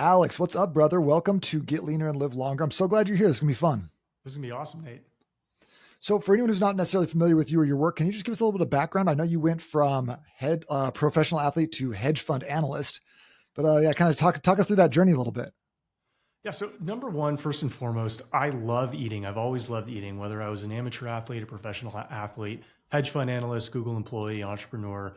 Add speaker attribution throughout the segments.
Speaker 1: Alex, what's up, brother? Welcome to Get Leaner and Live Longer. I'm so glad you're here. This is going to be fun.
Speaker 2: This is gonna be awesome, Nate.
Speaker 1: So, for anyone who's not necessarily familiar with you or your work, can you just give us a little bit of background? I know you went from head professional athlete to hedge fund analyst, but yeah, kind of talk us through that journey a little bit.
Speaker 2: Yeah, so number one, first and foremost, I love eating. I've always loved eating, whether I was an amateur athlete, a professional athlete, hedge fund analyst, Google employee, entrepreneur.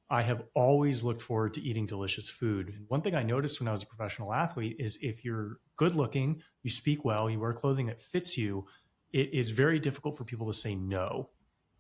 Speaker 2: I have always looked forward to eating delicious food. And one thing I noticed when I was a professional athlete is if you're good looking, you speak well, you wear clothing that fits you, it is very difficult for people to say no.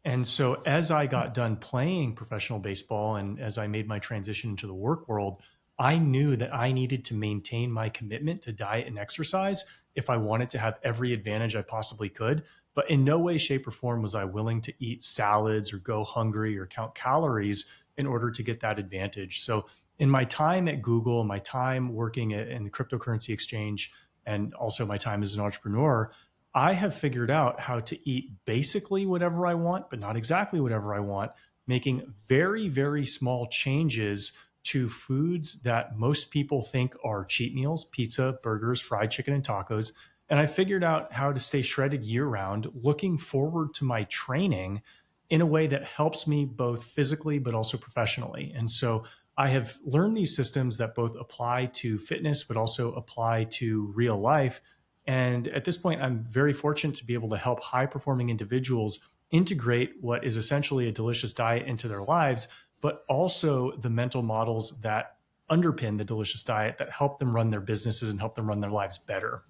Speaker 2: And so as I got done playing professional baseball and as I made my transition into the work world, I knew that I needed to maintain my commitment to diet and exercise if I wanted to have every advantage I possibly could. But in no way, shape, or form was I willing to eat salads or go hungry or count calories in order to get that advantage. So, in my time at Google, my time working in the cryptocurrency exchange, and also my time as an entrepreneur, I have figured out how to eat basically whatever I want, but not exactly whatever I want, making very, very small changes to foods that most people think are cheat meals: pizza, burgers, fried chicken, and tacos. And I figured out how to stay shredded year round, looking forward to my training in a way that helps me both physically but also professionally. And so I have learned these systems that both apply to fitness but also apply to real life. And at this point, I'm very fortunate to be able to help high performing individuals integrate what is essentially a delicious diet into their lives, but also the mental models that underpin the delicious diet that help them run their businesses and help them run their lives better.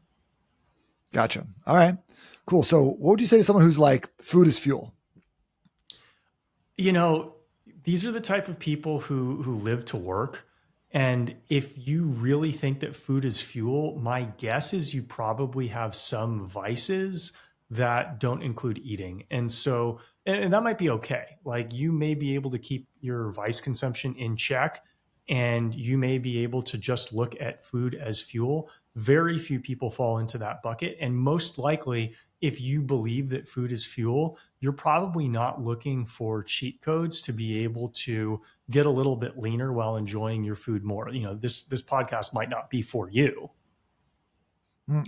Speaker 1: Gotcha. All right, cool. So, what would you say to someone who's like, food is fuel?
Speaker 2: You know, these are the type of people who live to work. And if you really think that food is fuel, my guess is you probably have some vices that don't include eating. And so, and that might be okay. Like you may be able to keep your vice consumption in check and you may be able to just look at food as fuel. Very few people fall into that bucket. And most likely, if you believe that food is fuel, you're probably not looking for cheat codes to be able to get a little bit leaner while enjoying your food more. You know, this podcast might not be for you.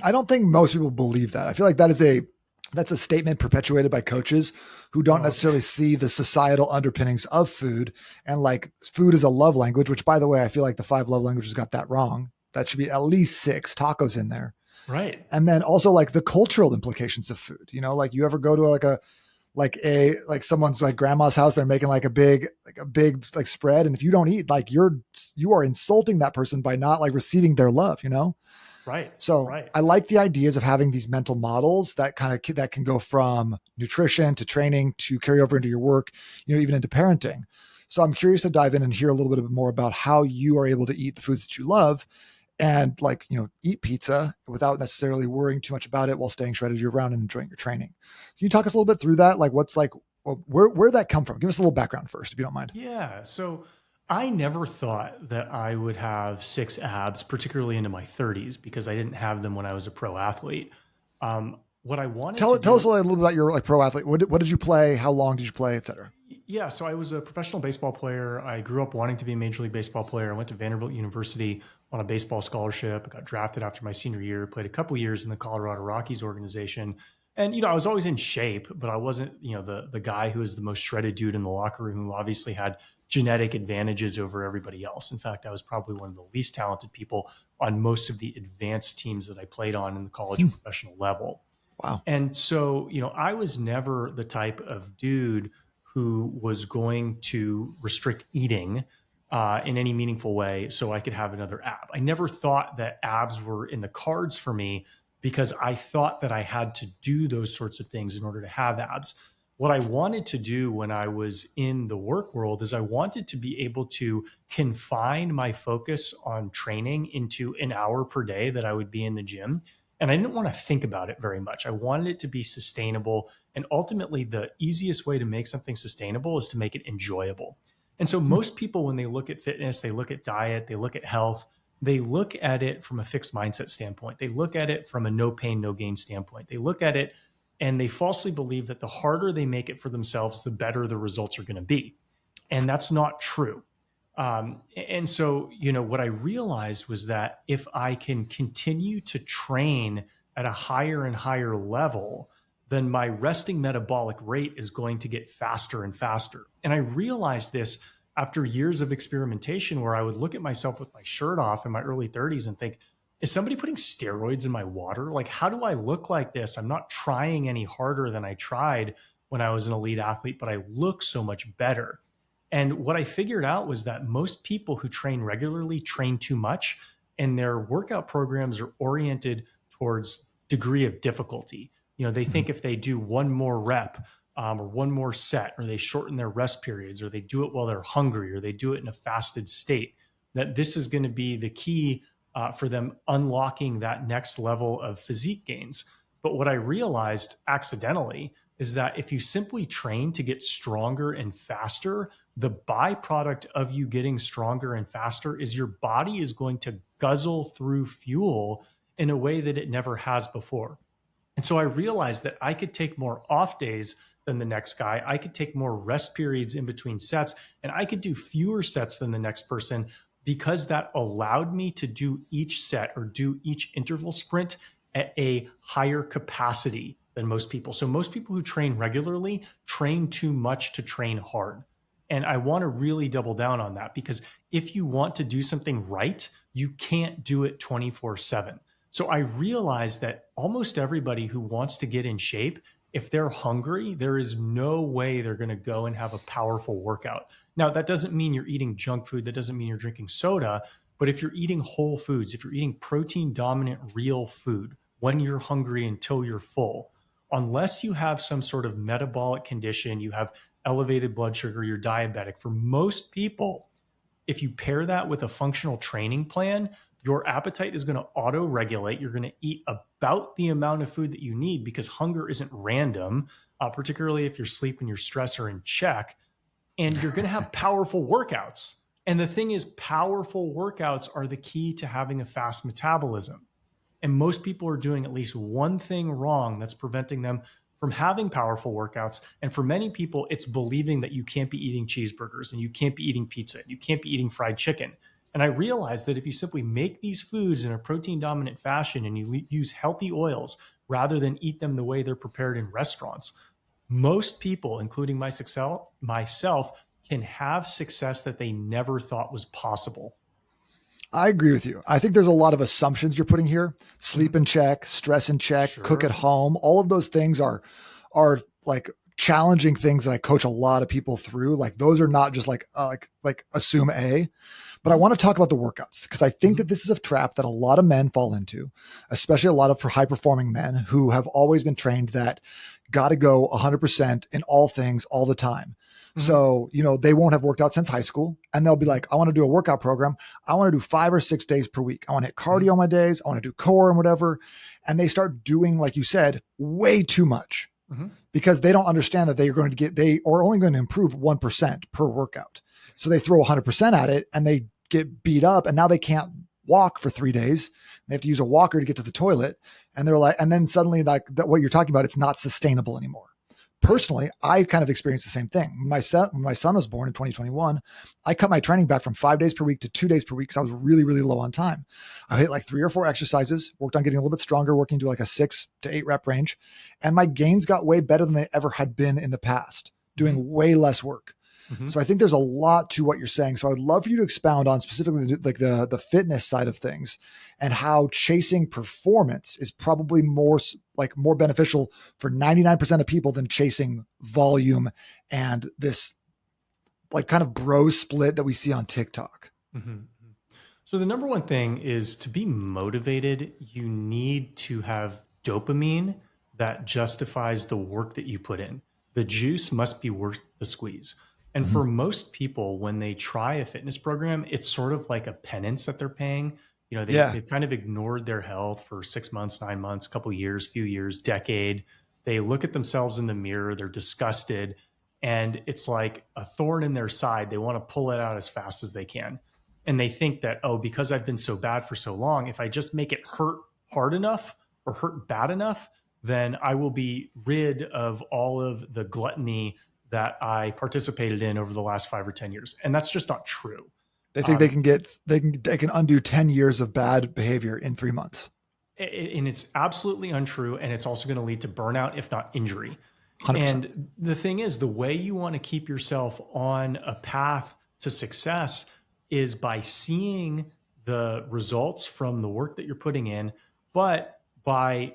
Speaker 1: I don't think most people believe that. I feel like that's a statement perpetuated by coaches who don't
Speaker 2: Oh, okay.
Speaker 1: necessarily see the societal underpinnings of food, and like food is a love language, which by the way, I feel like the five love languages got that wrong. That should be at least six tacos in there.
Speaker 2: Right.
Speaker 1: And then also like the cultural implications of food, like you ever go to like someone's like grandma's house, they're making like a big like spread. And if you don't eat, like you are insulting that person by not like receiving their love.
Speaker 2: Right.
Speaker 1: So
Speaker 2: Right.
Speaker 1: I like the ideas of having these mental models that can go from nutrition to training to carry over into your work, even into parenting. So I'm curious to dive in and hear a little bit more about how you are able to eat the foods that you love and eat pizza without necessarily worrying too much about it while staying shredded year round and enjoying your training. Can you talk us a little bit through that? Like what's like, where that come from? Give us a little background first, if you don't mind.
Speaker 2: Yeah. So I never thought that I would have six abs, particularly into my 30s, because I didn't have them when I was a pro athlete. What I wanted to
Speaker 1: Tell us a
Speaker 2: do,
Speaker 1: little bit about your like pro athlete. What did you play? How long did you play, et cetera?
Speaker 2: yeah, so I was a professional baseball player. I grew up wanting to be a major league baseball player. I went to Vanderbilt University on a baseball scholarship. I got drafted after my senior year, played a couple years in the Colorado Rockies organization. And, I was always in shape, but I wasn't, the guy who was the most shredded dude in the locker room who obviously had genetic advantages over everybody else. In fact, I was probably one of the least talented people on most of the advanced teams that I played on in the college and professional level.
Speaker 1: Wow.
Speaker 2: And so, I was never the type of dude who was going to restrict eating in any meaningful way so I could have another ab. I never thought that abs were in the cards for me because I thought that I had to do those sorts of things in order to have abs. What I wanted to do when I was in the work world is I wanted to be able to confine my focus on training into an hour per day that I would be in the gym. And I didn't want to think about it very much. I wanted it to be sustainable. And ultimately, the easiest way to make something sustainable is to make it enjoyable. And so, most people, when they look at fitness, they look at diet, they look at health, they look at it from a fixed mindset standpoint. They look at it from a no pain, no gain standpoint. They look at it and they falsely believe that the harder they make it for themselves, the better the results are going to be. And that's not true. And so, what I realized was that if I can continue to train at a higher and higher level, then my resting metabolic rate is going to get faster and faster. And I realized this after years of experimentation where I would look at myself with my shirt off in my early 30s and think, is somebody putting steroids in my water? Like, how do I look like this? I'm not trying any harder than I tried when I was an elite athlete, but I look so much better. And what I figured out was that most people who train regularly train too much, and their workout programs are oriented towards degree of difficulty. They think if they do one more rep or one more set, or they shorten their rest periods, or they do it while they're hungry, or they do it in a fasted state, that this is going to be the key for them unlocking that next level of physique gains. But what I realized accidentally is that if you simply train to get stronger and faster, the byproduct of you getting stronger and faster is your body is going to guzzle through fuel in a way that it never has before. And so I realized that I could take more off days than the next guy. I could take more rest periods in between sets, and I could do fewer sets than the next person because that allowed me to do each set or do each interval sprint at a higher capacity than most people. So most people who train regularly train too much to train hard. And I want to really double down on that, because if you want to do something right, you can't do it 24/7. So I realized that almost everybody who wants to get in shape, if they're hungry, there is no way they're going to go and have a powerful workout. Now, that doesn't mean you're eating junk food. That doesn't mean you're drinking soda. But if you're eating whole foods, if you're eating protein dominant real food when you're hungry until you're full, unless you have some sort of metabolic condition, you have elevated blood sugar, you're diabetic, for most people, if you pair that with a functional training plan, your appetite is going to auto regulate. You're going to eat about the amount of food that you need, because hunger isn't random, particularly if your sleep and your stress are in check. And you're going to have powerful workouts. And the thing is, powerful workouts are the key to having a fast metabolism. And most people are doing at least one thing wrong that's preventing them from having powerful workouts. And for many people, it's believing that you can't be eating cheeseburgers and you can't be eating pizza, and you can't be eating fried chicken. And I realized that if you simply make these foods in a protein dominant fashion and you use healthy oils rather than eat them the way they're prepared in restaurants, most people, including myself, can have success that they never thought was possible.
Speaker 1: I agree with you. I think there's a lot of assumptions you're putting here. Sleep in check, stress in check, cook at
Speaker 2: Sure.
Speaker 1: home. All of those things are like challenging things that I coach a lot of people through. Like those are not just like assume A. But I want to talk about the workouts, because I think that this is a trap that a lot of men fall into, especially a lot of high performing men who have always been trained that got to go 100% in all things all the time. So, they won't have worked out since high school, and they'll be like, I want to do a workout program. I want to do 5 or 6 days per week. I want to hit cardio on my days. I want to do core and whatever. And they start doing, like you said, way too much, because they don't understand that they are only going to improve 1% per workout. So they throw 100% at it and they get beat up, and now they can't walk for 3 days. They have to use a walker to get to the toilet. And they're like, and then suddenly, like what you're talking about, it's not sustainable anymore. Personally, I kind of experienced the same thing. When my son was born in 2021, I cut my training back from 5 days per week to 2 days per week, because I was really, really low on time. I hit like 3 or 4 exercises, worked on getting a little bit stronger, working to like a 6 to 8 rep range. And my gains got way better than they ever had been in the past, doing way less work. So I think there's a lot to what you're saying. So I'd love for you to expound on specifically like the fitness side of things, and how chasing performance is probably more beneficial for 99% of people than chasing volume and this like kind of bro split that we see on TikTok.
Speaker 2: So the number one thing is, to be motivated, you need to have dopamine that justifies the work that you put in. The juice must be worth the squeeze. And for most people, when they try a fitness program, it's sort of like a penance that they're paying. They've kind of ignored their health for 6 months, 9 months, a couple years, few years, decade. They look at themselves in the mirror, they're disgusted, and it's like a thorn in their side. They want to pull it out as fast as they can. And they think that, oh, because I've been so bad for so long, if I just make it hurt hard enough or hurt bad enough, then I will be rid of all of the gluttony that I participated in over the last 5 or 10 years. And that's just not true.
Speaker 1: They think they can undo 10 years of bad behavior in 3 months.
Speaker 2: And it's absolutely untrue. And it's also going to lead to burnout, if not injury.
Speaker 1: 100%.
Speaker 2: And the thing is, the way you want to keep yourself on a path to success is by seeing the results from the work that you're putting in, but by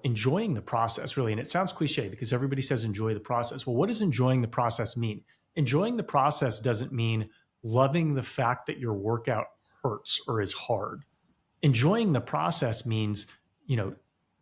Speaker 2: enjoying the process, really. And it sounds cliche because everybody says enjoy the process. Well, what does enjoying the process mean? Enjoying the process doesn't mean loving the fact that your workout hurts or is hard. Enjoying the process means, you know,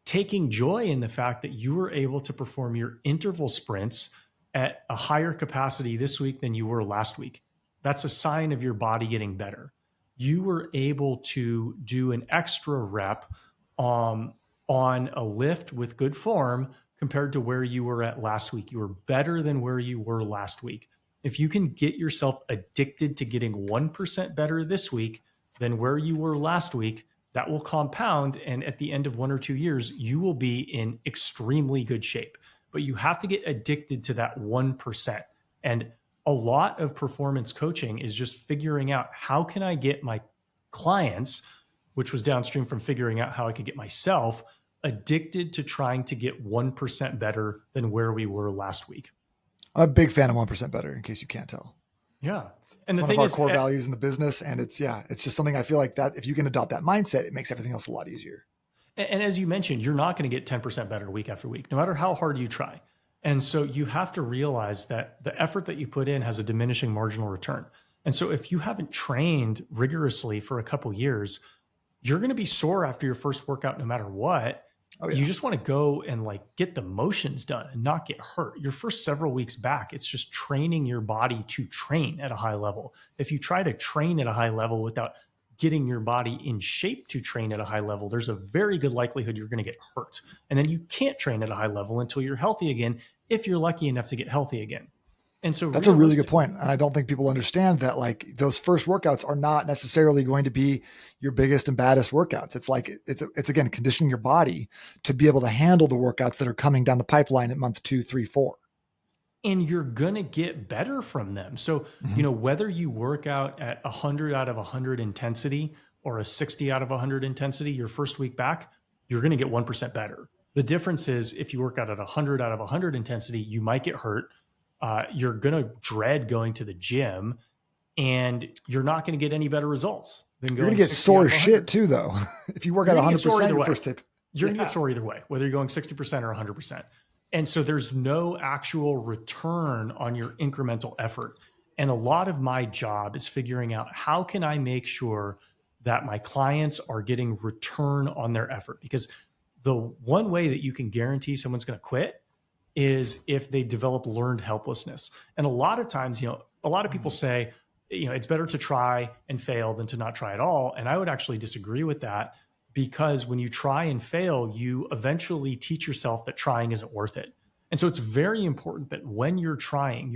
Speaker 2: taking joy in the fact that you were able to perform your interval sprints at a higher capacity this week than you were last week. That's a sign of your body getting better. You were able to do an extra rep on a lift with good form compared to where you were at last week. You were better than where you were last week. If you can get yourself addicted to getting 1% better this week than where you were last week, that will compound. And at the end of 1 or 2 years, you will be in extremely good shape. But you have to get addicted to that 1%. And a lot of performance coaching is just figuring out how can I get my clients, which was downstream from figuring out how I could get myself addicted to trying to get 1% better than where we were last week.
Speaker 1: I'm a big fan of 1% better, in case you can't tell.
Speaker 2: Yeah.
Speaker 1: And it's one of our core values in the business. And it's just something I feel like that if you can adopt that mindset, it makes everything else a lot easier.
Speaker 2: And as you mentioned, you're not going to get 10% better week after week, no matter how hard you try. And so you have to realize that the effort that you put in has a diminishing marginal return. And so if you haven't trained rigorously for a couple years, you're going to be sore after your first workout, no matter what. Oh, yeah. You just want to go and get the motions done and not get hurt. Your first several weeks back, it's just training your body to train at a high level. If you try to train at a high level without getting your body in shape to train at a high level, there's a very good likelihood you're going to get hurt. And then you can't train at a high level until you're healthy again, if you're lucky enough to get healthy again. And so
Speaker 1: that's a really good point. And I don't think people understand that those first workouts are not necessarily going to be your biggest and baddest workouts. It's again, conditioning your body to be able to handle the workouts that are coming down the pipeline at month 2, 3, 4.
Speaker 2: And you're going to get better from them. So, whether you work out at 100 out of 100 intensity or a 60 out of 100 intensity, your first week back, you're going to get 1% better. The difference is if you work out at 100 out of 100 intensity, you might get hurt. You're going to dread going to the gym, and you're not going to get any better results than going.
Speaker 1: You're going to get sore shit too, though. If you work out 100%, your first tip,
Speaker 2: you're going to get sore either way, whether you're going 60% or 100%. And so there's no actual return on your incremental effort. And a lot of my job is figuring out how can I make sure that my clients are getting return on their effort? Because the one way that you can guarantee someone's going to quit is if they develop learned helplessness. And a lot of times, a lot of people say, it's better to try and fail than to not try at all. And I would actually disagree with that, because when you try and fail, you eventually teach yourself that trying isn't worth it. And so it's very important that when you're trying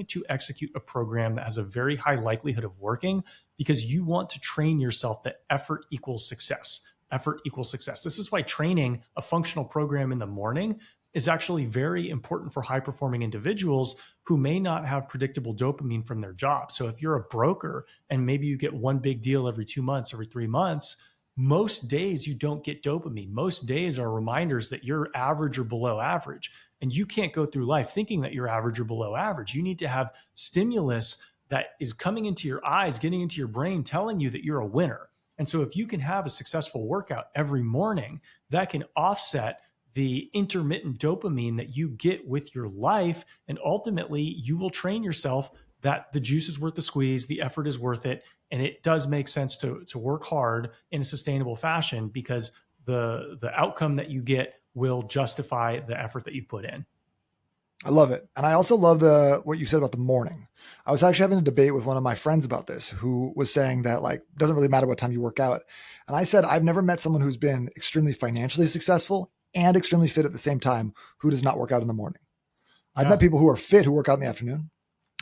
Speaker 2: to execute a program that has a very high likelihood of working, because you want to train yourself that effort equals success. Effort equals success. This is why training a functional program in the morning is actually very important for high-performing individuals who may not have predictable dopamine from their job. So if you're a broker and maybe you get one big deal every 2 months, every 3 months, most days you don't get dopamine. Most days are reminders that you're average or below average. And you can't go through life thinking that you're average or below average. You need to have stimulus that is coming into your eyes, getting into your brain, telling you that you're a winner. And so if you can have a successful workout every morning, that can offset the intermittent dopamine that you get with your life. And ultimately, you will train yourself that the juice is worth the squeeze, the effort is worth it. And it does make sense to work hard in a sustainable fashion, because the outcome that you get will justify the effort that you've put in.
Speaker 1: I love it. And I also love what you said about the morning. I was actually having a debate with one of my friends about this, who was saying that doesn't really matter what time you work out. And I said, I've never met someone who's been extremely financially successful and extremely fit at the same time who does not work out in the morning. Yeah. I've met people who are fit who work out in the afternoon.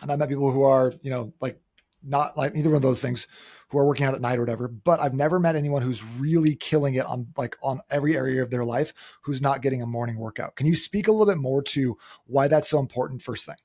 Speaker 1: And I've met people who are, not like either one of those things, who are working out at night or whatever. But I've never met anyone who's really killing it on every area of their life who's not getting a morning workout. Can you speak a little bit more to why that's so important? First thing,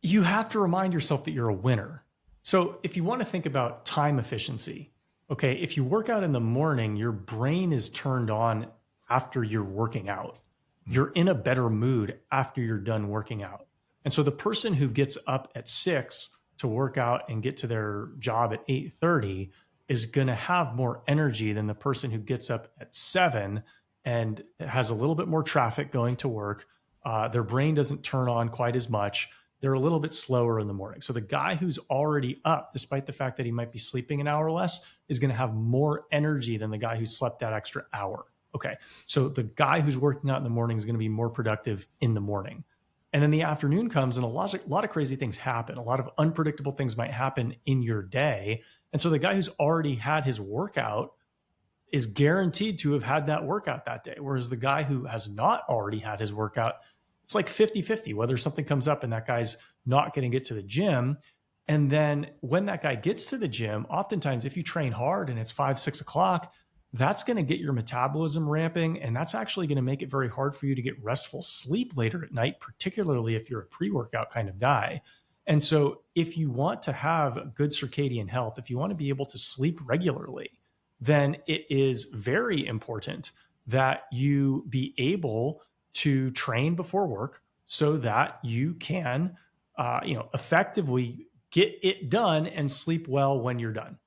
Speaker 2: you have to remind yourself that you're a winner. So if you want to think about time efficiency, okay, if you work out in the morning, your brain is turned on after you're working out. You're in a better mood after you're done working out. And so the person who gets up at 6 to work out and get to their job at 8:30 is going to have more energy than the person who gets up at 7 and has a little bit more traffic going to work. Their brain doesn't turn on quite as much. They're a little bit slower in the morning. So the guy who's already up, despite the fact that he might be sleeping an hour less, is going to have more energy than the guy who slept that extra hour. Okay. So the guy who's working out in the morning is going to be more productive in the morning. And then the afternoon comes and a lot of crazy things happen. A lot of unpredictable things might happen in your day. And so the guy who's already had his workout is guaranteed to have had that workout that day. Whereas the guy who has not already had his workout, it's like 50-50, whether something comes up and that guy's not going to get to the gym. And then when that guy gets to the gym, oftentimes if you train hard and it's 5-6 o'clock, that's going to get your metabolism ramping. And that's actually going to make it very hard for you to get restful sleep later at night, particularly if you're a pre-workout kind of guy. And so if you want to have good circadian health, if you want to be able to sleep regularly, then it is very important that you be able to train before work so that you can, effectively get it done and sleep well when you're done.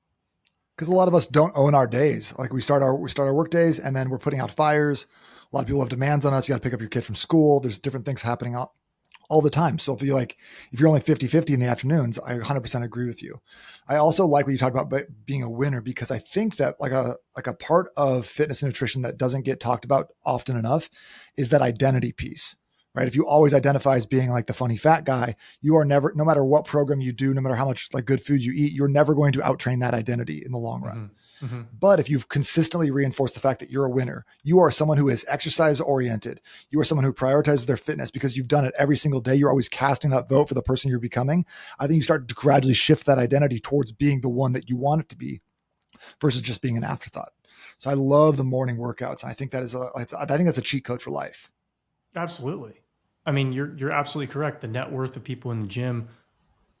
Speaker 1: Because a lot of us don't own our days. Like we start our work days and then we're putting out fires. A lot of people have demands on us. You got to pick up your kid from school. There's different things happening all the time. So if you're only 50-50 in the afternoons, I 100% agree with you. I also like what you talked about being a winner, because I think that like a part of fitness and nutrition that doesn't get talked about often enough is that identity piece, right? If you always identify as being like the funny fat guy, you are never, no matter what program you do, no matter how much like good food you eat, you're never going to outtrain that identity in the long run.
Speaker 2: Mm-hmm. Mm-hmm.
Speaker 1: But if you've consistently reinforced the fact that you're a winner, you are someone who is exercise oriented, you are someone who prioritizes their fitness because you've done it every single day. You're always casting that vote for the person you're becoming. I think you start to gradually shift that identity towards being the one that you want it to be versus just being an afterthought. So I love the morning workouts. And I think that I think that's a cheat code for life.
Speaker 2: Absolutely. I mean, you're absolutely correct. The net worth of people in the gym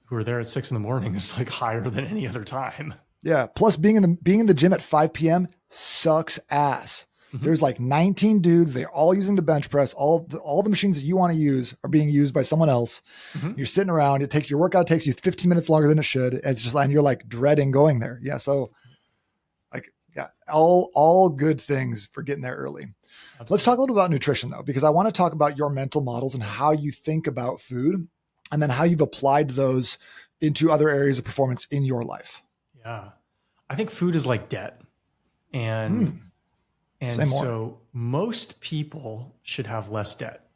Speaker 2: who are there at 6 a.m. is like higher than any other time.
Speaker 1: Yeah. Plus being in the gym at 5 p.m. sucks ass. Mm-hmm. There's like 19 dudes. They're all using the bench press. All the machines that you want to use are being used by someone else. Mm-hmm. You're sitting around. Your workout takes you 15 minutes longer than it should. It's just, and you're like dreading going there. Yeah. So like, yeah, all good things for getting there early. Absolutely. Let's talk a little about nutrition though, because I want to talk about your mental models and how you think about food and then how you've applied those into other areas of performance in your life.
Speaker 2: Yeah. I think food is like debt. And so most people should have less debt,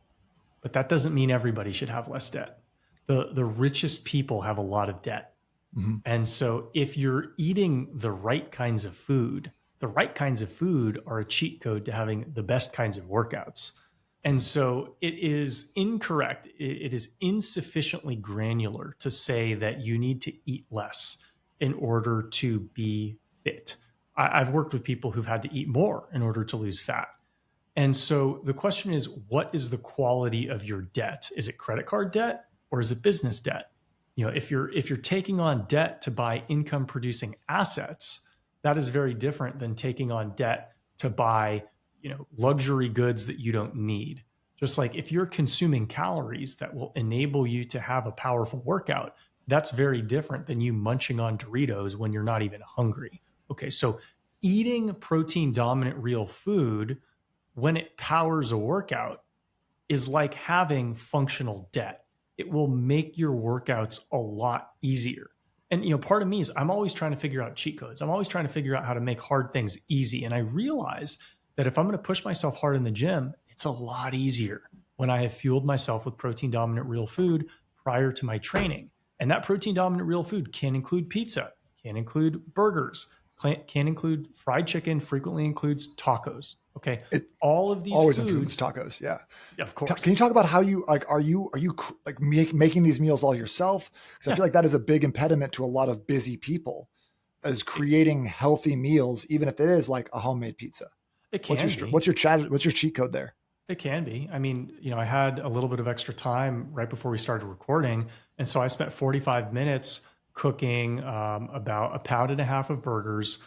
Speaker 2: but that doesn't mean everybody should have less debt. The richest people have a lot of debt. Mm-hmm. And so if you're eating the right kinds of food are a cheat code to having the best kinds of workouts. And so it is incorrect. It is insufficiently granular to say that you need to eat less in order to be fit. I've worked with people who've had to eat more in order to lose fat. And so the question is, what is the quality of your debt? Is it credit card debt or is it business debt? If you're taking on debt to buy income producing assets, that is very different than taking on debt to buy, luxury goods that you don't need. Just like if you're consuming calories that will enable you to have a powerful workout, that's very different than you munching on Doritos when you're not even hungry. Okay, so eating protein dominant real food when it powers a workout is like having functional debt. It will make your workouts a lot easier. And part of me is I'm always trying to figure out cheat codes. I'm always trying to figure out how to make hard things easy. And I realize that if I'm going to push myself hard in the gym, it's a lot easier when I have fueled myself with protein dominant real food prior to my training. And that protein dominant real food can include pizza, can include burgers, can include fried chicken, frequently includes tacos. Okay. All of these
Speaker 1: always
Speaker 2: foods,
Speaker 1: includes tacos. Yeah.
Speaker 2: Of course.
Speaker 1: Can you talk about how you are you like making these meals all yourself? Because I feel like that is a big impediment to a lot of busy people, is creating healthy meals, even if it is like a homemade pizza.
Speaker 2: It can be.
Speaker 1: What's your cheat code there?
Speaker 2: It can be. I mean, I had a little bit of extra time right before we started recording. And so I spent 45 minutes cooking about a pound and a half of burgers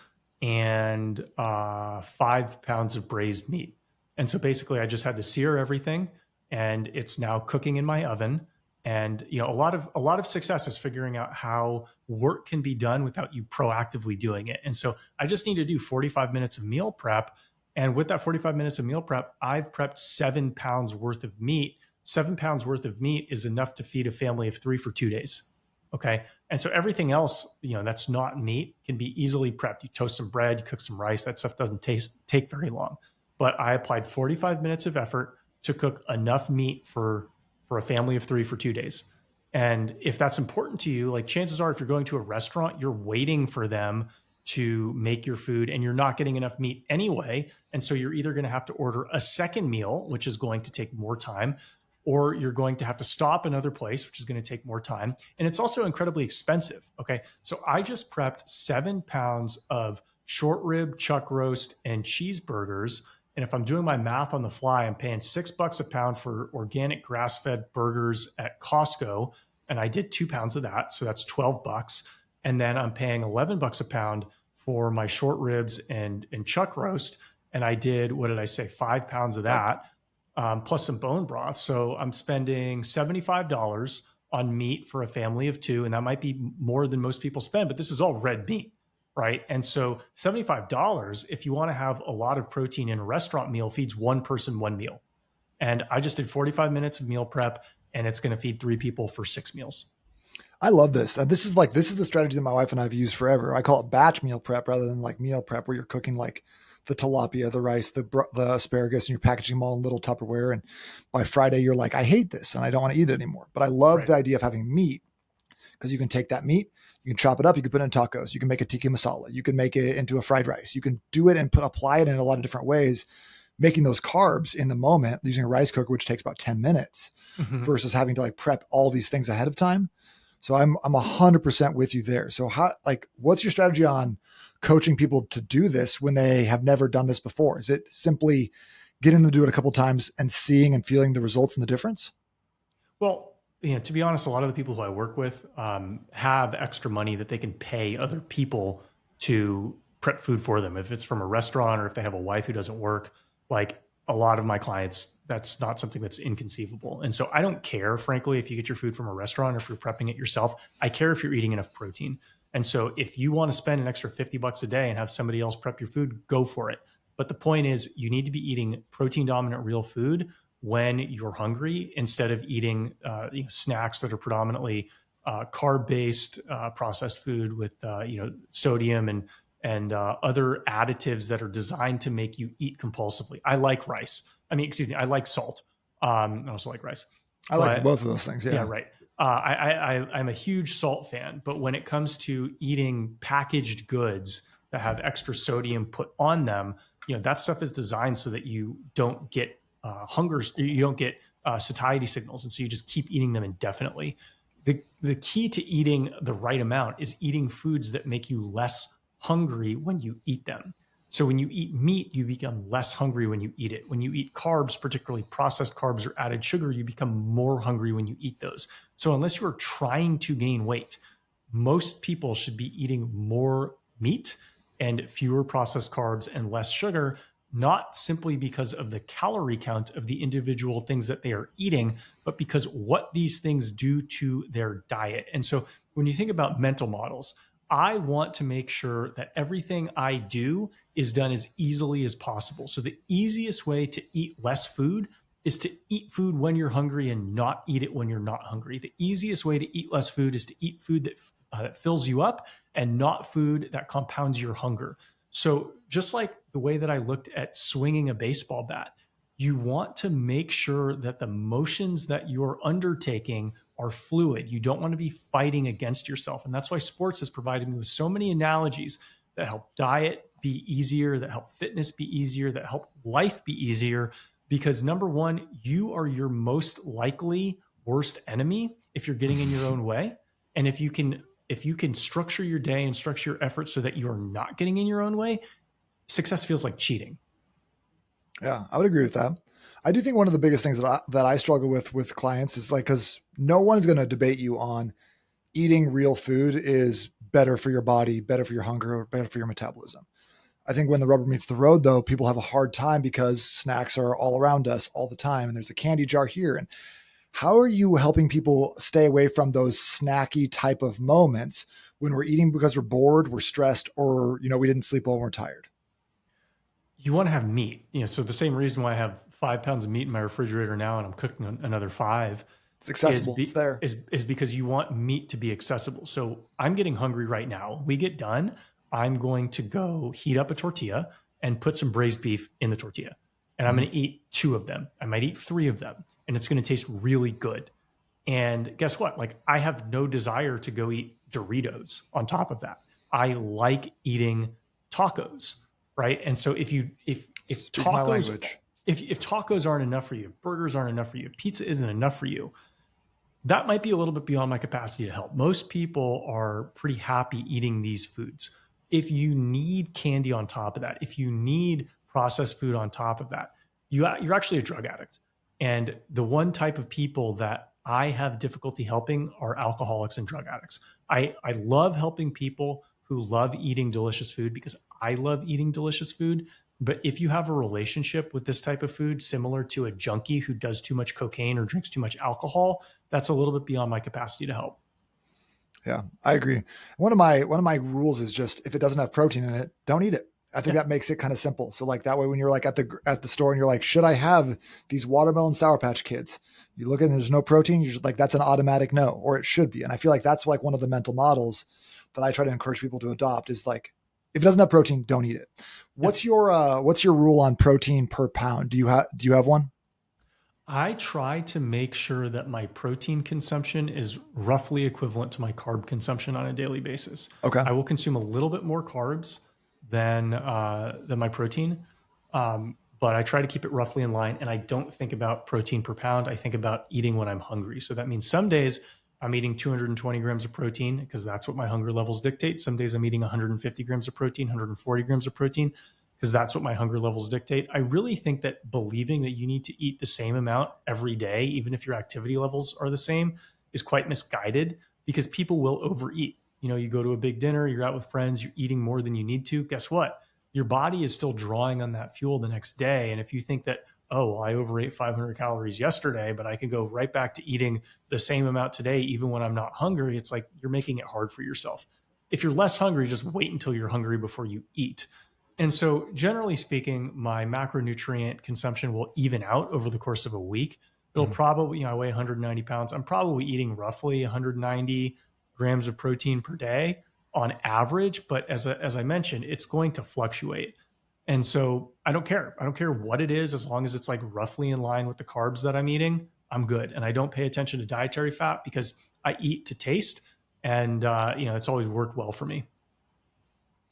Speaker 2: and 5 pounds of braised meat. And so basically, I just had to sear everything, and it's now cooking in my oven. And a lot of success is figuring out how work can be done without you proactively doing it. And so I just need to do 45 minutes of meal prep. And with that 45 minutes of meal prep, I've prepped 7 pounds worth of meat. 7 pounds worth of meat is enough to feed a family of three for 2 days. Okay. And so everything else, that's not meat can be easily prepped. You toast some bread, you cook some rice. That stuff doesn't take very long. But I applied 45 minutes of effort to cook enough meat for a family of three for 2 days. And if that's important to you, like chances are, if you're going to a restaurant, you're waiting for them to make your food and you're not getting enough meat anyway. And so you're either going to have to order a second meal, which is going to take more time, or you're going to have to stop another place, which is going to take more time. And it's also incredibly expensive. Okay. So I just prepped 7 pounds of short rib, chuck roast, and cheeseburgers. And if I'm doing my math on the fly, I'm paying $6 a pound for organic grass-fed burgers at Costco. And I did 2 pounds of that. So that's $12. And then I'm paying $11 a pound for my short ribs and chuck roast. And I did, what did I say, 5 pounds of that, plus some bone broth. So I'm spending $75 on meat for a family of two. And that might be more than most people spend, but this is all red meat, right? And so $75, if you want to have a lot of protein in a restaurant meal, feeds one person one meal. And I just did 45 minutes of meal prep, and it's going to feed three people for 6 meals.
Speaker 1: I love this. This is the strategy that my wife and I have used forever. I call it batch meal prep rather than like meal prep, where you're cooking like the tilapia, the rice, the asparagus, and you're packaging them all in little Tupperware. And by Friday, you're like, I hate this and I don't want to eat it anymore. But I love
Speaker 2: Right.
Speaker 1: the idea of having meat, because you can take that meat, you can chop it up, you can put it in tacos, you can make a tikka masala, you can make it into a fried rice, you can do it and apply it in a lot of different ways, making those carbs in the moment using a rice cooker, which takes about 10 minutes
Speaker 2: Mm-hmm.
Speaker 1: versus having to like prep all these things ahead of time. So I'm 100% with you there. So what's your strategy on coaching people to do this when they have never done this before? Is it simply getting them to do it a couple of times and seeing and feeling the results and the difference?
Speaker 2: Well, to be honest, a lot of the people who I work with have extra money that they can pay other people to prep food for them. If it's from a restaurant or if they have a wife who doesn't work, like a lot of my clients, that's not something that's inconceivable. And so I don't care, frankly, if you get your food from a restaurant or if you're prepping it yourself. I care if you're eating enough protein. And so if you want to spend an extra $50 a day and have somebody else prep your food, go for it. But the point is, you need to be eating protein dominant real food when you're hungry, instead of eating snacks that are predominantly carb based processed food with sodium and other additives that are designed to make you eat compulsively. I like rice. I mean, excuse me, I like salt. I also like rice.
Speaker 1: I like
Speaker 2: But
Speaker 1: both of those things.
Speaker 2: yeah,
Speaker 1: Yeah.
Speaker 2: right. I'm a huge salt fan, but when it comes to eating packaged goods that have extra sodium put on them, that stuff is designed so that you don't get you don't get satiety signals, and so you just keep eating them indefinitely. The key to eating the right amount is eating foods that make you less hungry when you eat them. So when you eat meat, you become less hungry when you eat it. When you eat carbs, particularly processed carbs or added sugar, you become more hungry when you eat those. So unless you're trying to gain weight, most people should be eating more meat and fewer processed carbs and less sugar, not simply because of the calorie count of the individual things that they are eating, but because what these things do to their diet. And so when you think about mental models, I want to make sure that everything I do is done as easily as possible. So the easiest way to eat less food is to eat food when you're hungry and not eat it when you're not hungry. The easiest way to eat less food is to eat food that fills you up and not food that compounds your hunger. So just like the way that I looked at swinging a baseball bat, you want to make sure that the motions that you're undertaking are fluid. You don't want to be fighting against yourself. And that's why sports has provided me with so many analogies that help diet be easier, that help fitness be easier, that help life be easier. Because number one, you are your most likely worst enemy if you're getting in your own way. And if you can structure your day and structure your efforts so that you're not getting in your own way, success feels like cheating.
Speaker 1: Yeah, I would agree with that. I do think one of the biggest things that I struggle with clients is like, because no one is going to debate you on eating real food is better for your body, better for your hunger, better for your metabolism. I think when the rubber meets the road, though, people have a hard time because snacks are all around us all the time. And there's a candy jar here. And how are you helping people stay away from those snacky type of moments when we're eating because we're bored, we're stressed, or, we didn't sleep well and we're tired?
Speaker 2: You want to have meat. So the same reason why I have 5 pounds of meat in my refrigerator now and I'm cooking another five
Speaker 1: It's accessible. It's there.
Speaker 2: is because you want meat to be accessible. So I'm getting hungry right now. When we get done, I'm going to go heat up a tortilla and put some braised beef in the tortilla. And I'm going to eat 2 of them. I might eat 3 of them, and it's going to taste really good. And guess what? Like, I have no desire to go eat Doritos on top of that. I like eating tacos, right? And so if
Speaker 1: Speak my language.
Speaker 2: if tacos aren't enough for you, if burgers aren't enough for you, if pizza isn't enough for you, that might be a little bit beyond my capacity to help. Most people are pretty happy eating these foods. If you need candy on top of that, if you need processed food on top of that, you're actually a drug addict. And the one type of people that I have difficulty helping are alcoholics and drug addicts. I love helping people who love eating delicious food because I love eating delicious food. But if you have a relationship with this type of food, similar to a junkie who does too much cocaine or drinks too much alcohol, that's a little bit beyond my capacity to help.
Speaker 1: Yeah, I agree. One of my rules is just if it doesn't have protein in it, don't eat it. I think
Speaker 2: Yeah.
Speaker 1: that makes it kind of simple. So like that way, when you're like at the store and you're like, should I have these watermelon Sour Patch Kids? You look and there's no protein. You're just like, that's an automatic no, or it should be. And I feel like that's like one of the mental models that I try to encourage people to adopt is like, if it doesn't have protein, don't eat it.
Speaker 2: Yeah.
Speaker 1: What's your rule on protein per pound? Do you have one?
Speaker 2: I try to make sure that my protein consumption is roughly equivalent to my carb consumption on a daily basis.
Speaker 1: Okay.
Speaker 2: I will consume a little bit more carbs than my protein, but I try to keep it roughly in line. And I don't think about protein per pound. I think about eating when I'm hungry. So that means some days I'm eating 220 grams of protein because that's what my hunger levels dictate. Some days I'm eating 150 grams of protein, 140 grams of protein because that's what my hunger levels dictate. I really think that believing that you need to eat the same amount every day, even if your activity levels are the same, is quite misguided because people will overeat. You go to a big dinner, you're out with friends, you're eating more than you need to. Guess what? Your body is still drawing on that fuel the next day. And if you think that, oh, well, I overate 500 calories yesterday, but I can go right back to eating the same amount today, even when I'm not hungry, it's like you're making it hard for yourself. If you're less hungry, just wait until you're hungry before you eat. And so, generally speaking, my macronutrient consumption will even out over the course of a week. It'll
Speaker 1: Mhm.
Speaker 2: probably, I weigh 190 pounds. I'm probably eating roughly 190 grams of protein per day on average. But as I mentioned, it's going to fluctuate. And so I don't care. I don't care what it is, as long as it's like roughly in line with the carbs that I'm eating, I'm good. And I don't pay attention to dietary fat because I eat to taste. And, it's always worked well for me.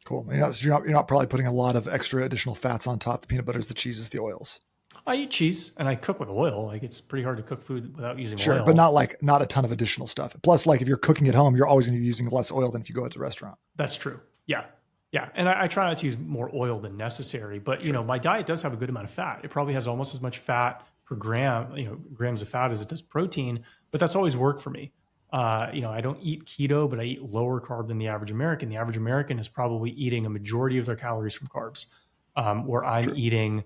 Speaker 1: Cool. You're not probably putting a lot of extra additional fats on top. The peanut butters, the cheeses, the oils.
Speaker 2: I eat cheese and I cook with oil. Like, it's pretty hard to cook food without using
Speaker 1: Sure, but
Speaker 2: oil.
Speaker 1: not a ton of additional stuff. Plus, like if you're cooking at home, you're always going to be using less oil than if you go out to a restaurant.
Speaker 2: That's true. Yeah. Yeah. And I try not to use more oil than necessary, but
Speaker 1: Sure.
Speaker 2: my diet does have a good amount of fat. It probably has almost as much fat per gram, grams of fat as it does protein, but that's always worked for me. I don't eat keto, but I eat lower carb than the average American. The average American is probably eating a majority of their calories from carbs, where I'm
Speaker 1: True.
Speaker 2: eating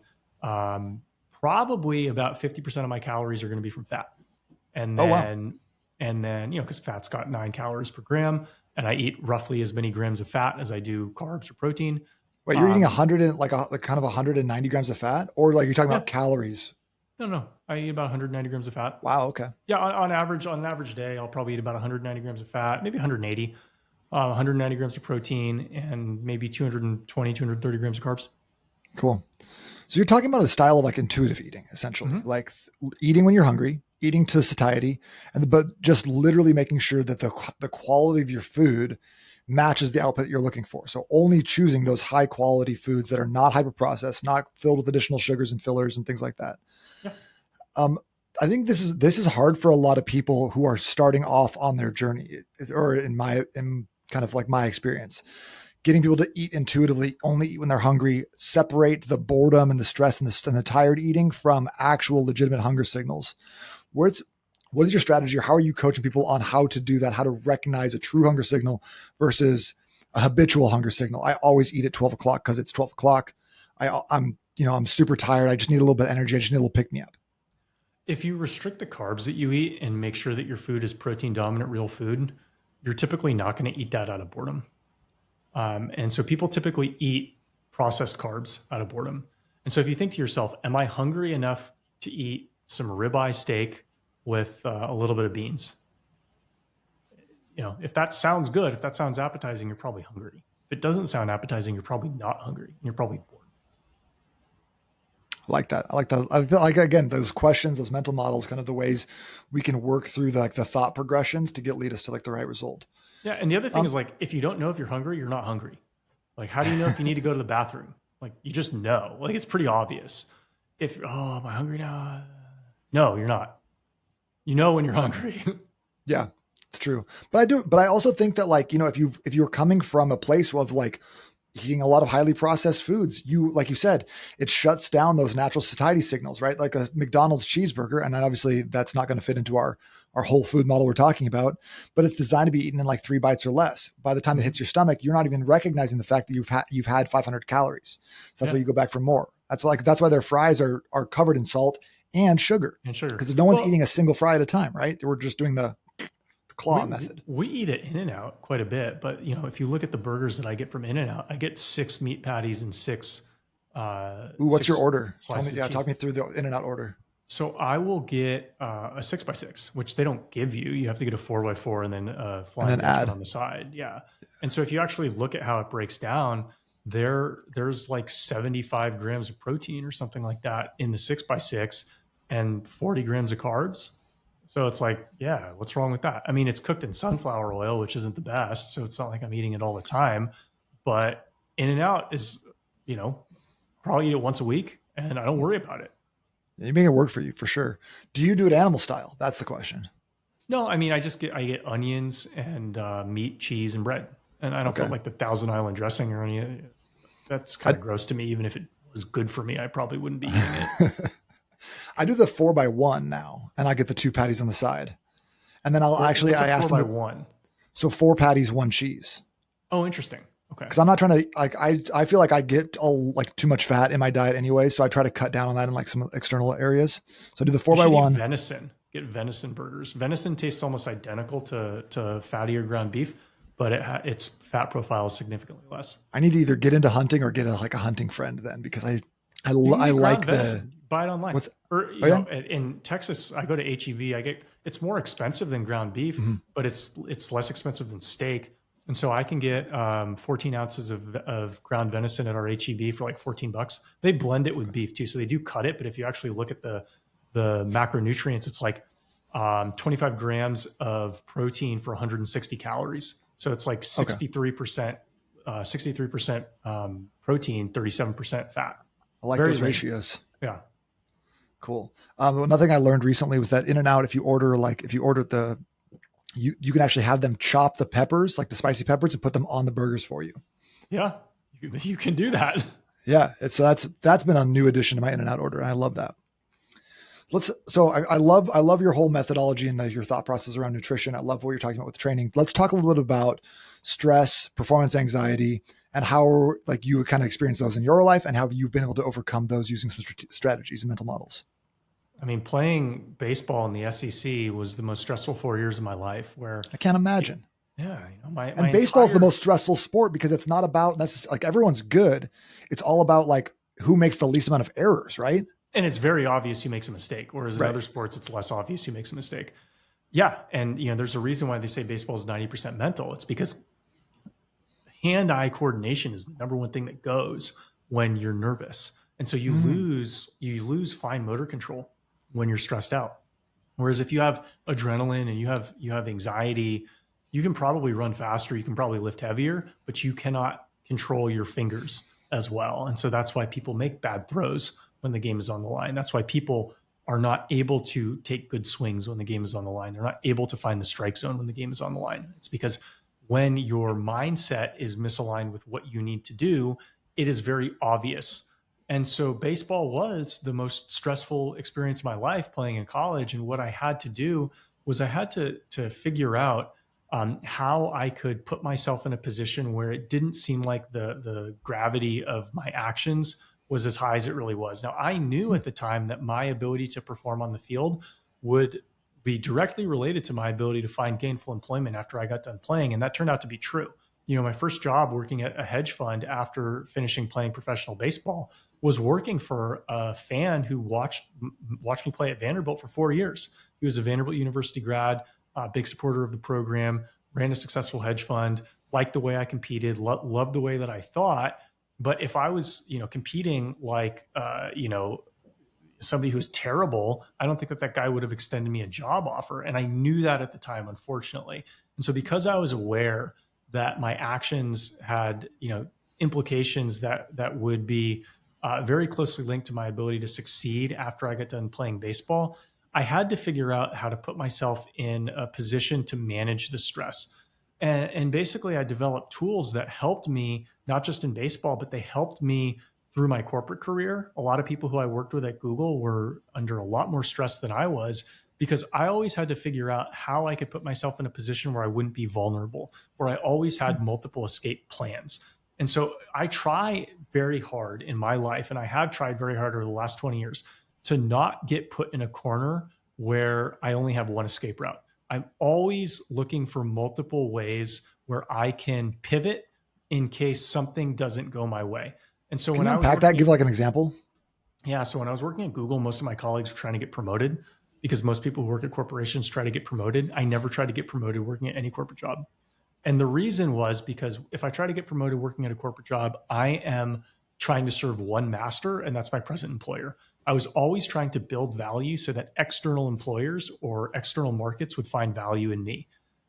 Speaker 2: probably about 50% of my calories are going to be from fat. And
Speaker 1: Oh wow.
Speaker 2: then, because fat's got 9 calories per gram, and I eat roughly as many grams of fat as I do carbs or protein.
Speaker 1: Wait, you're eating
Speaker 2: Um,
Speaker 1: 100 and like kind of 190 grams of fat, or like you're talking
Speaker 2: yeah,
Speaker 1: about calories?
Speaker 2: no, I eat about 190 grams of fat.
Speaker 1: Wow. Okay.
Speaker 2: Yeah, on an average day, I'll probably eat about 190 grams of fat, maybe 180, 190 grams of protein, and maybe 220, 230 grams of carbs.
Speaker 1: Cool. So you're talking about a style of like intuitive eating, essentially,
Speaker 2: Mm-hmm.
Speaker 1: like eating when you're hungry, eating to satiety, but just literally making sure that the quality of your food matches the output that you're looking for. So only choosing those high quality foods that are not hyper processed, not filled with additional sugars and fillers and things like that.
Speaker 2: Yeah.
Speaker 1: Um, I think this is hard for a lot of people who are starting off on their journey, or in kind of like my experience, getting people to eat intuitively, only eat when they're hungry, separate the boredom and the stress and the tired eating from actual legitimate hunger signals. Where's What is your strategy, or how are you coaching people on how to do that, how to recognize a true hunger signal versus a habitual hunger signal? I always eat at 12 o'clock because it's 12 o'clock. I'm super tired. I just need a little bit of energy. I just need a little pick me up.
Speaker 2: If you restrict the carbs that you eat and make sure that your food is protein dominant, real food, you're typically not going to eat that out of boredom. And so people typically eat processed carbs out of boredom. And so if you think to yourself, am I hungry enough to eat some ribeye steak with a little bit of beans? If that sounds good, if that sounds appetizing, you're probably hungry. If it doesn't sound appetizing, you're probably not hungry. And you're probably bored.
Speaker 1: I like that. I like that. I feel like, again, those questions, those mental models, kind of the ways we can work through the thought progressions to lead us to the right result.
Speaker 2: Yeah. And the other thing is, if you don't know if you're hungry, you're not hungry. Like, how do you know if you need to go to the bathroom? Like, you just know. Like, it's pretty obvious. Am I hungry now? No, you're not. You know when you're hungry.
Speaker 1: Yeah, it's true. But I also think that if you're coming from a place of eating a lot of highly processed foods, like you said, it shuts down those natural satiety signals, right? Like a McDonald's cheeseburger. And then obviously that's not going to fit into our whole food model we're talking about, but it's designed to be eaten in like 3 bites or less. By the time it hits your stomach, you're not even recognizing the fact that you've had 500 calories. So that's why you go back for more. That's why their fries are covered in salt and sugar. Because no one's eating a single fry at a time, right? We're just doing the claw method.
Speaker 2: We eat at In-N-Out quite a bit, but if you look at the burgers that I get from In-N-Out, I get 6 meat patties and 6.
Speaker 1: What's your order?
Speaker 2: Talk
Speaker 1: me through the In-N-Out order.
Speaker 2: So I will get a 6x6, which they don't give you. You have to get a 4x4 and then flying add on the side. Yeah. And so if you actually look at how it breaks down, there's like 75 grams of protein or something like that in the 6x6 and 40 grams of carbs. So it's like, yeah, what's wrong with that? I mean, it's cooked in sunflower oil, which isn't the best. So it's not like I'm eating it all the time. But In-N-Out is, probably eat it once a week and I don't worry about it.
Speaker 1: You make it work for you for sure. Do you do it animal style? That's the question.
Speaker 2: No, I mean, I get onions and meat, cheese, and bread. And I don't put like the Thousand Island dressing or any. That's kind of gross to me. Even if it was good for me, I probably wouldn't be eating it.
Speaker 1: I do the 4x1 now, and I get the 2 patties on the side, and then I ask them
Speaker 2: 4x1.
Speaker 1: So 4 patties, 1 cheese.
Speaker 2: Oh, interesting. Okay.
Speaker 1: Because I'm not trying to I feel like I get too much fat in my diet anyway, so I try to cut down on that in like some external areas. So I do the 4x1.
Speaker 2: Venison. Get venison burgers. Venison tastes almost identical to fattier ground beef, but its fat profile is significantly less.
Speaker 1: I need to either get into hunting or get a hunting friend then, because I like the.
Speaker 2: Buy it online. In Texas, I go to HEB. It's more expensive than ground beef, but it's less expensive than steak. And so I can get 14 ounces of ground venison at our HEB for like $14. They blend it with beef too. So they do cut it. But if you actually look at the macronutrients, it's like 25 grams of protein for 160 calories. So it's like 63%, 63% protein, 37% fat.
Speaker 1: I like those ratios.
Speaker 2: Yeah.
Speaker 1: Cool. Another thing I learned recently was that In-N-Out, if you order you can actually have them chop the peppers, like the spicy peppers, and put them on the burgers for you.
Speaker 2: Yeah, you can do that.
Speaker 1: Yeah, that's been a new addition to my In-N-Out order, and I love that. I love your whole methodology and your thought process around nutrition. I love what you're talking about with training. Let's talk a little bit about stress, performance anxiety, and how you kind of experience those in your life, and how you've been able to overcome those using some strategies and mental models.
Speaker 2: I mean, playing baseball in the SEC was the most stressful 4 years of my life. Where
Speaker 1: I can't imagine.
Speaker 2: My
Speaker 1: baseball is the most stressful sport because it's not about necessarily everyone's good. It's all about who makes the least amount of errors, right?
Speaker 2: And it's very obvious who makes a mistake. Whereas in other sports, it's less obvious who makes a mistake. Yeah, and there's a reason why they say baseball is 90% mental. It's because hand-eye coordination is the number one thing that goes when you're nervous, and so you lose fine motor control when you're stressed out. Whereas if you have adrenaline and you have anxiety, you can probably run faster, you can probably lift heavier, but you cannot control your fingers as well. And so that's why people make bad throws when the game is on the line. That's why people are not able to take good swings when the game is on the line. They're not able to find the strike zone when the game is on the line. It's because when your mindset is misaligned with what you need to do, it is very obvious. And so baseball was the most stressful experience of my life playing in college. And what I had to do was I had to figure out how I could put myself in a position where it didn't seem like the gravity of my actions was as high as it really was. Now, I knew at the time that my ability to perform on the field would be directly related to my ability to find gainful employment after I got done playing. And that turned out to be true. My first job working at a hedge fund after finishing playing professional baseball was working for a fan who watched me play at Vanderbilt for 4 years. He was a Vanderbilt University grad, big supporter of the program, ran a successful hedge fund, liked the way I competed, loved the way that I thought. But if I was, competing like, somebody who's terrible, I don't think that guy would have extended me a job offer. And I knew that at the time, unfortunately. And so because I was aware that my actions had, implications that would be very closely linked to my ability to succeed after I got done playing baseball, I had to figure out how to put myself in a position to manage the stress. And basically, I developed tools that helped me, not just in baseball, but they helped me through my corporate career. A lot of people who I worked with at Google were under a lot more stress than I was because I always had to figure out how I could put myself in a position where I wouldn't be vulnerable, where I always had multiple escape plans. And so I try very hard in my life, and I have tried very hard over the last 20 years to not get put in a corner where I only have one escape route. I'm always looking for multiple ways where I can pivot in case something doesn't go my way. And so
Speaker 1: Can
Speaker 2: when
Speaker 1: you
Speaker 2: I was
Speaker 1: unpack that?
Speaker 2: working
Speaker 1: Give
Speaker 2: at
Speaker 1: like an example.
Speaker 2: yeah, so when I was working at Google, most of my colleagues were trying to get promoted because most people who work at corporations try to get promoted. I never tried to get promoted working at any corporate job. And the reason was because if I try to get promoted working at a corporate job, I am trying to serve one master, and that's my present employer. I was always trying to build value so that external employers or external markets would find value in me.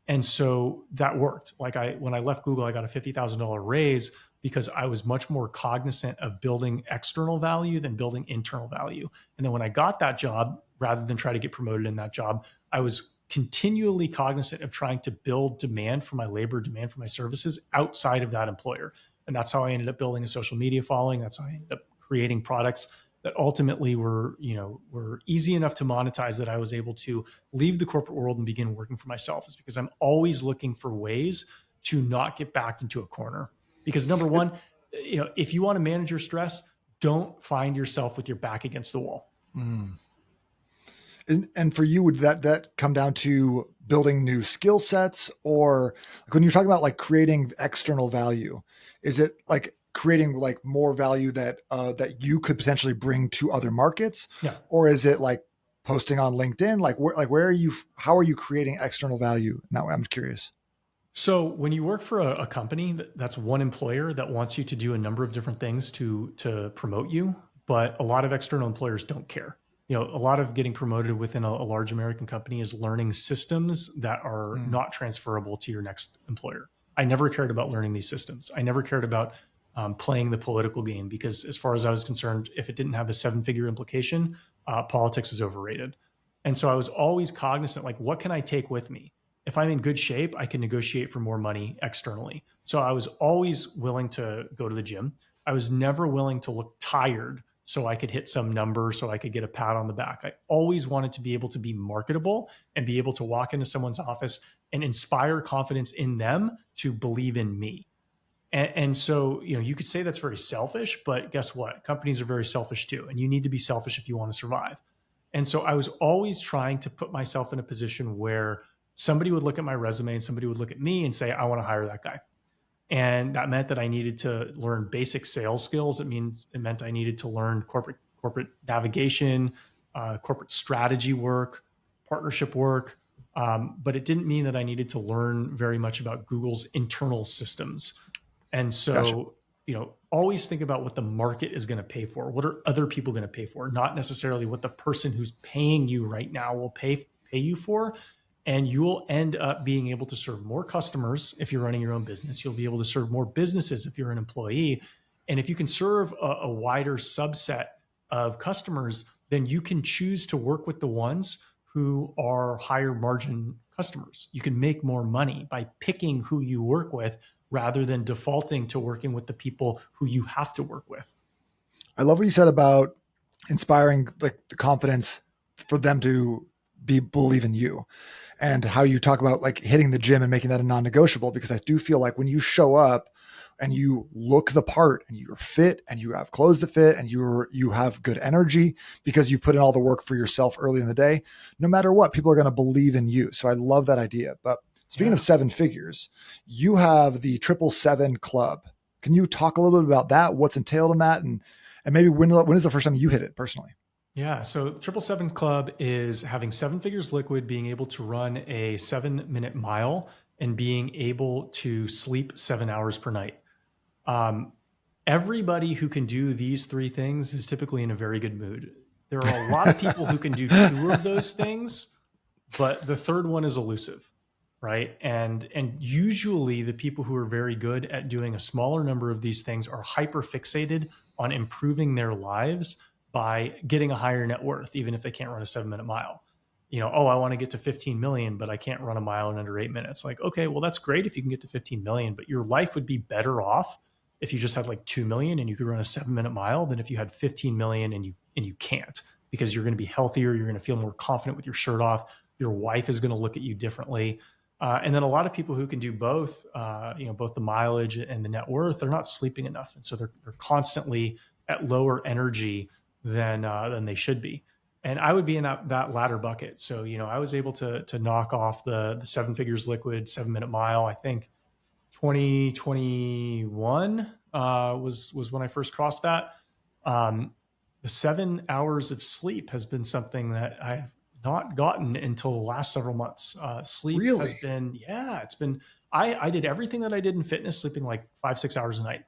Speaker 2: And so that worked. When I left Google, I got a $50,000 raise because I was much more cognizant of building external value than building internal value. And then when I got that job, rather than try to get promoted in that job, I was continually cognizant of trying to build demand for my labor, demand for my services outside of that employer. And that's how I ended up building a social media following. That's how I ended up creating products that ultimately were easy enough to monetize that I was able to leave the corporate world and begin working for myself. Is because I'm always looking for ways to not get backed into a corner. Because number one, if you want to manage your stress, don't find yourself with your back against the wall.
Speaker 1: Mm. And for you, would that come down to building new skill sets, or like when you're talking about like creating external value, is it like creating like more value that you could potentially bring to other markets,
Speaker 2: Yeah.
Speaker 1: or is it like posting on LinkedIn? Where are you? How are you creating external value? Now I'm curious.
Speaker 2: So when you work for a company, that's one employer that wants you to do a number of different things to promote you, but a lot of external employers don't care. A lot of getting promoted within a large American company is learning systems that are
Speaker 1: Mm.
Speaker 2: not transferable to your next employer. I never cared about learning these systems. I never cared about playing the political game because, as far as I was concerned, if it didn't have a seven-figure implication, politics was overrated. And so I was always cognizant, like, what can I take with me? If I'm in good shape, I can negotiate for more money externally. So I was always willing to go to the gym. I was never willing to look tired so I could hit some number so I could get a pat on the back. I always wanted to be able to be marketable and be able to walk into someone's office and inspire confidence in them to believe in me. And so, you could say that's very selfish, but guess what? Companies are very selfish too. And you need to be selfish if you want to survive. And so I was always trying to put myself in a position where somebody would look at my resume and somebody would look at me and say, I want to hire that guy. And that meant that I needed to learn basic sales skills. It meant I needed to learn corporate navigation, corporate strategy work, partnership work. But it didn't mean that I needed to learn very much about Google's internal systems. And
Speaker 1: Gotcha.
Speaker 2: so, always think about what the market is going to pay for. What are other people going to pay for? Not necessarily what the person who's paying you right now will pay you for. And you'll end up being able to serve more customers if you're running your own business. You'll be able to serve more businesses if you're an employee. And if you can serve a wider subset of customers, then you can choose to work with the ones who are higher margin customers. You can make more money by picking who you work with rather than defaulting to working with the people who you have to work with.
Speaker 1: I love what you said about inspiring like the confidence for them to believe in you, and how you talk about like hitting the gym and making that a non-negotiable, because I do feel like when you show up and you look the part and you're fit and you have clothes to fit and you have good energy because you put in all the work for yourself early in the day, no matter what, people are going to believe in you. So I love that idea. But speaking of
Speaker 2: Yeah.
Speaker 1: seven figures, you have the 777 club. Can you talk a little bit about that? What's entailed in that? And maybe when is the first time you hit it personally?
Speaker 2: Yeah. So 777 Club is having seven figures liquid, being able to run a 7 minute mile, and being able to sleep 7 hours per night. Um, Everybody who can do these three things is typically in a very good mood. There are a lot of people who can do two of those things, but the third one is elusive, right? And usually the people who are very good at doing a smaller number of these things are hyper fixated on improving their lives by getting a higher net worth, even if they can't run a 7 minute mile. Oh, I want to get to 15 million, but I can't run a mile in under 8 minutes. Like, okay, well, that's great if you can get to 15 million, but your life would be better off if you just had like 2 million and you could run a 7 minute mile than if you had 15 million and you can't, because you're going to be healthier. You're going to feel more confident with your shirt off. Your wife is going to look at you differently. And then a lot of people who can do both, both the mileage and the net worth, they're not sleeping enough. And so they're constantly at lower energy than they should be. And I would be in that latter bucket. So, I was able to knock off the seven figures liquid 7 minute mile. I think 2021 was when I first crossed that. The 7 hours of sleep has been something that I've not gotten until the last several months. Sleep has
Speaker 1: Really?
Speaker 2: been, yeah, it's been, I did everything that I did in fitness, sleeping like 5, 6 hours a night.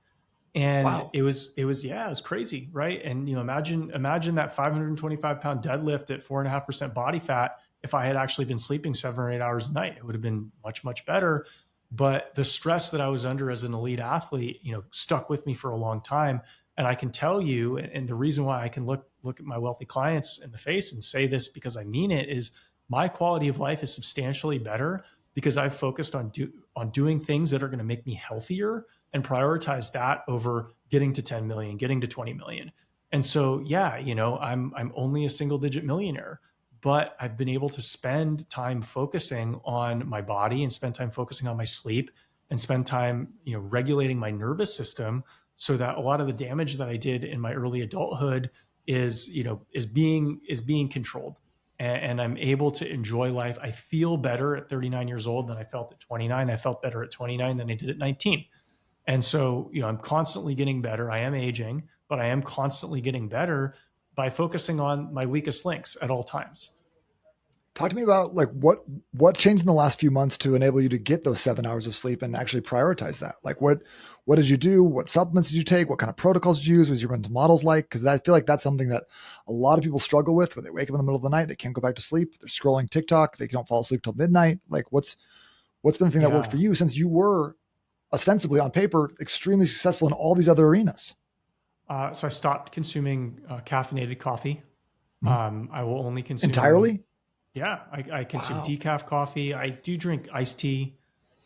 Speaker 2: And
Speaker 1: Wow.
Speaker 2: yeah, it was crazy. Right. And, imagine that 525 pound deadlift at 4.5% body fat. If I had actually been sleeping 7 or 8 hours a night, it would have been much, much better. But the stress that I was under as an elite athlete, stuck with me for a long time. And I can tell you, and the reason why I can look at my wealthy clients in the face and say this because I mean it, is my quality of life is substantially better because I've focused on doing things that are going to make me healthier and prioritize that over getting to 10 million, getting to 20 million. And so, yeah, I'm only a single digit millionaire, but I've been able to spend time focusing on my body and spend time focusing on my sleep and spend time, regulating my nervous system so that a lot of the damage that I did in my early adulthood is being controlled. And I'm able to enjoy life. I feel better at 39 years old than I felt at 29. I felt better at 29 than I did at 19. And so, I'm constantly getting better. I am aging, but I am constantly getting better by focusing on my weakest links at all times.
Speaker 1: Talk to me about like what changed in the last few months to enable you to get those 7 hours of sleep and actually prioritize that. Like what did you do? What supplements did you take? What kind of protocols did you use? Was your mental models like? Because I feel like that's something that a lot of people struggle with, where they wake up in the middle of the night, they can't go back to sleep. They're scrolling TikTok, they don't fall asleep till midnight. Like what's been the thing that worked for
Speaker 2: Yeah.
Speaker 1: you, since you were ostensibly on paper extremely successful in all these other arenas?
Speaker 2: So I stopped consuming caffeinated coffee.
Speaker 1: Mhm.
Speaker 2: I will only consume,
Speaker 1: Entirely?
Speaker 2: yeah, I consume
Speaker 1: Wow.
Speaker 2: decaf coffee. I do drink iced tea,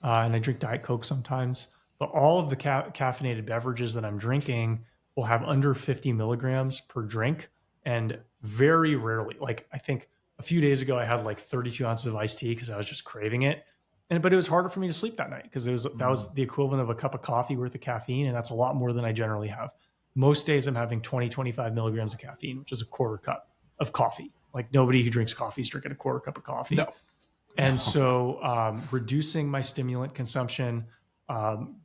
Speaker 2: and I drink Diet Coke sometimes. But all of the caffeinated beverages that I'm drinking will have under 50 milligrams per drink. And very rarely, like I think a few days ago, I had like 32 ounces of iced tea because I was just craving it. But it was harder for me to sleep that night because that
Speaker 1: Mm.
Speaker 2: was the equivalent of a cup of coffee worth of caffeine. And that's a lot more than I generally have. Most days I'm having 20, 25 milligrams of caffeine, which is a quarter cup of coffee. Like nobody who drinks coffee is drinking a quarter cup of
Speaker 1: No.
Speaker 2: coffee.
Speaker 1: No.
Speaker 2: And so, reducing my stimulant consumption,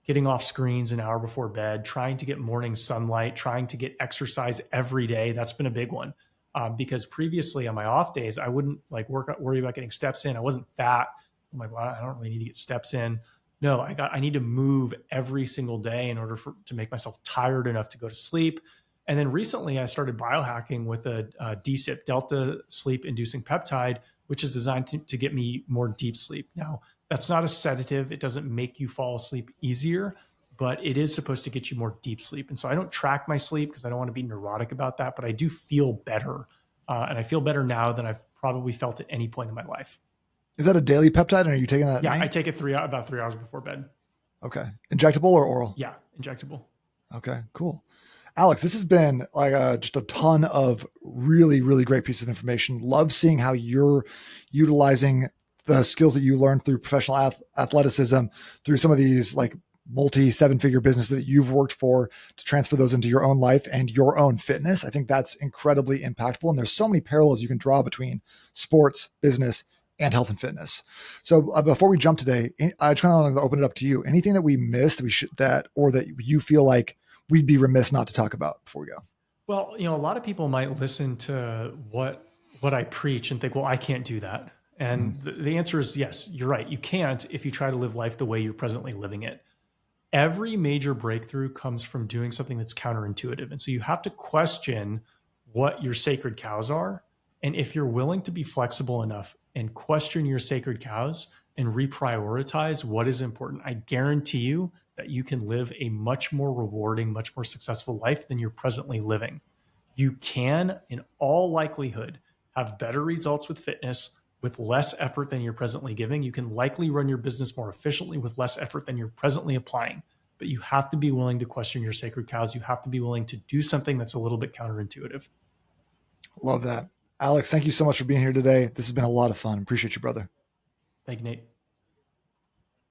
Speaker 2: getting off screens an hour before bed, trying to get morning sunlight, trying to get exercise every day. That's been a big one. Because previously on my off days, I wouldn't like worry about getting steps in. I wasn't fat. I'm like, well, I don't really need to get steps in. No, I need to move every single day in order to make myself tired enough to go to sleep. And then recently I started biohacking with a DSIP, Delta Sleep Inducing Peptide, which is designed to get me more deep sleep. Now, that's not a sedative. It doesn't make you fall asleep easier, but it is supposed to get you more deep sleep. And so I don't track my sleep because I don't want to be neurotic about that, but I do feel better. And I feel better now than I've probably felt at any point in my life.
Speaker 1: Is that a daily peptide, and are you taking that at
Speaker 2: Yeah, I
Speaker 1: night?
Speaker 2: take it about 3 hours before bed.
Speaker 1: Okay. Injectable or oral?
Speaker 2: Yeah, injectable.
Speaker 1: Okay, cool. Alex, this has been like just a ton of really, really great pieces of information. Love seeing how you're utilizing the skills that you learned through professional athleticism, through some of these like multi seven figure businesses that you've worked for to transfer those into your own life and your own fitness. I think that's incredibly impactful. And there's so many parallels you can draw between sports, business, and health and fitness. So before we jump today, I just kind of want to open it up to you. Anything that we missed that we should that or that you feel like we'd be remiss not to talk about before we go?
Speaker 2: Well, a lot of people might listen to what I preach and think, well, I can't do that.
Speaker 1: Mhm.
Speaker 2: And the answer is yes, you're right. You can't if you try to live life the way you're presently living it. Every major breakthrough comes from doing something that's counterintuitive. And so you have to question what your sacred cows are. And if you're willing to be flexible enough and question your sacred cows and reprioritize what is important, I guarantee you that you can live a much more rewarding, much more successful life than you're presently living. You can, in all likelihood, have better results with fitness with less effort than you're presently giving. You can likely run your business more efficiently with less effort than you're presently applying. But you have to be willing to question your sacred cows. You have to be willing to do something that's a little bit counterintuitive.
Speaker 1: Love that. Alex, thank you so much for being here today. This has been a lot of fun. Appreciate you, brother.
Speaker 2: Thank you, Nate.